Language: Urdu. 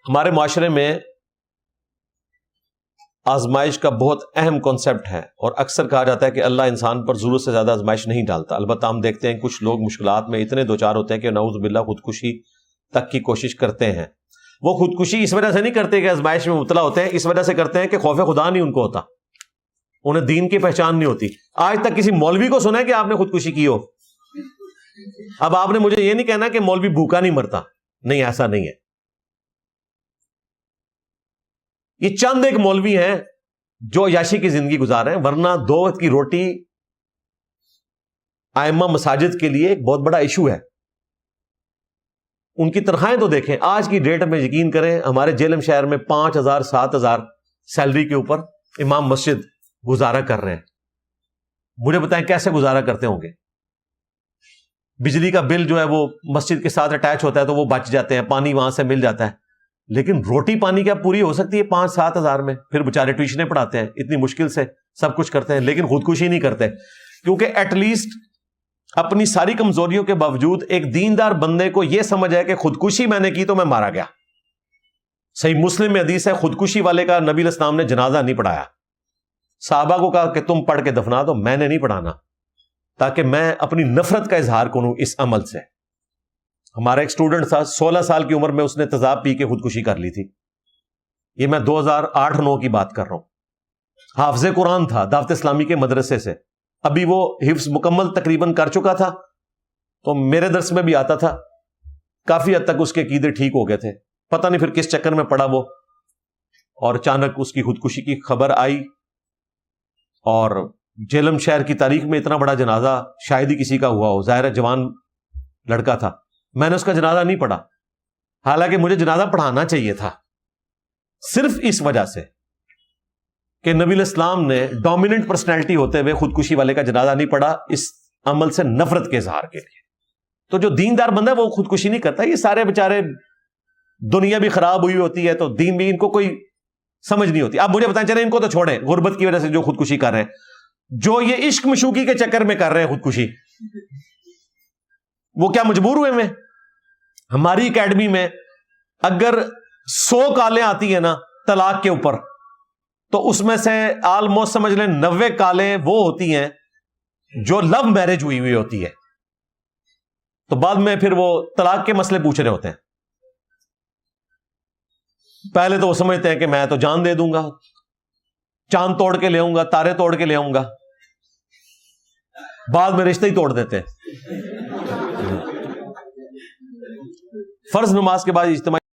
ہمارے معاشرے میں آزمائش کا بہت اہم کانسیپٹ ہے، اور اکثر کہا جاتا ہے کہ اللہ انسان پر ضرورت سے زیادہ آزمائش نہیں ڈالتا۔ البتہ ہم دیکھتے ہیں کچھ لوگ مشکلات میں اتنے دوچار ہوتے ہیں کہ نعوذ باللہ خودکشی تک کی کوشش کرتے ہیں۔ وہ خودکشی اس وجہ سے نہیں کرتے کہ آزمائش میں مبتلا ہوتے ہیں، اس وجہ سے کرتے ہیں کہ خوف خدا نہیں ان کو ہوتا، انہیں دین کی پہچان نہیں ہوتی۔ آج تک کسی مولوی کو سنا ہے کہ آپ نے خودکشی کی ہو؟ اب آپ نے مجھے یہ نہیں کہنا کہ مولوی بھوکا نہیں مرتا، نہیں، ایسا نہیں ہے۔ یہ چند ایک مولوی ہیں جو عیاشی کی زندگی گزار رہے ہیں، ورنہ دو وقت کی روٹی ائمہ مساجد کے لیے ایک بہت بڑا ایشو ہے۔ ان کی تنخواہیں تو دیکھیں، آج کی ڈیٹ میں یقین کریں ہمارے جیلم شہر میں 5,000 7,000 سیلری کے اوپر امام مسجد گزارا کر رہے ہیں۔ مجھے بتائیں کیسے گزارا کرتے ہوں گے؟ بجلی کا بل جو ہے وہ مسجد کے ساتھ اٹیچ ہوتا ہے تو وہ بچ جاتے ہیں، پانی وہاں سے مل جاتا ہے، لیکن روٹی پانی کیا پوری ہو سکتی ہے 5-7 ہزار میں؟ پھر بےچارے ٹیوشنیں پڑھاتے ہیں، اتنی مشکل سے سب کچھ کرتے ہیں، لیکن خودکشی نہیں کرتے، کیونکہ ایٹ لیسٹ اپنی ساری کمزوریوں کے باوجود ایک دیندار بندے کو یہ سمجھ ہے کہ خودکشی میں نے کی تو میں مارا گیا۔ صحیح مسلم میں حدیث ہے، خودکشی والے کا نبی علیہ السلام نے جنازہ نہیں پڑھایا، صحابہ کو کہا کہ تم پڑھ کے دفنا دو، میں نے نہیں پڑھانا، تاکہ میں اپنی نفرت کا اظہار کروں اس عمل سے۔ ہمارا ایک اسٹوڈنٹ تھا، 16 سال کی عمر میں اس نے تیزاب پی کے خودکشی کر لی تھی، یہ میں 2008-9 کی بات کر رہا ہوں۔ حافظ قرآن تھا، دعوت اسلامی کے مدرسے سے، ابھی وہ حفظ مکمل تقریباً کر چکا تھا، تو میرے درس میں بھی آتا تھا، کافی حد تک اس کے عقیدے ٹھیک ہو گئے تھے، پتہ نہیں پھر کس چکر میں پڑا وہ، اور اچانک اس کی خودکشی کی خبر آئی، اور جیلم شہر کی تاریخ میں اتنا بڑا جنازہ شاید ہی کسی کا ہوا ہو، ظاہر ہے جوان لڑکا تھا، میں نے اس کا جنازہ نہیں پڑھا، حالانکہ مجھے جنازہ پڑھانا چاہیے تھا، صرف اس وجہ سے کہ نبی علیہ السلام نے ڈومیننٹ پرسنالٹی ہوتے ہوئے خودکشی والے کا جنازہ نہیں پڑھا، اس عمل سے نفرت کے اظہار کے لیے۔ تو جو دیندار بندہ ہے وہ خودکشی نہیں کرتا، یہ سارے بیچارے دنیا بھی خراب ہوئی ہوتی ہے تو دین بھی ان کو کوئی سمجھ نہیں ہوتی۔ اب مجھے بتائیں، چلیں ان کو تو چھوڑیں، غربت کی وجہ سے جو خودکشی کر رہے ہیں، جو یہ عشق مشوقی کے چکر میں کر رہے ہیں خودکشی، وہ کیا مجبور ہوئے میں؟ ہماری اکیڈمی میں اگر 100 کالیں آتی ہیں نا طلاق کے اوپر، تو اس میں سے آلموسٹ سمجھ لیں 90 کالیں وہ ہوتی ہیں جو لو میرج ہوئی ہوئی ہوتی ہے، تو بعد میں پھر وہ طلاق کے مسئلے پوچھ رہے ہوتے ہیں۔ پہلے تو وہ سمجھتے ہیں کہ میں تو جان دے دوں گا، چاند توڑ کے لے آؤں گا، تارے توڑ کے لے آؤں گا، بعد میں رشتہ ہی توڑ دیتے ہیں۔ فرض نماز کے بعد اجتماعی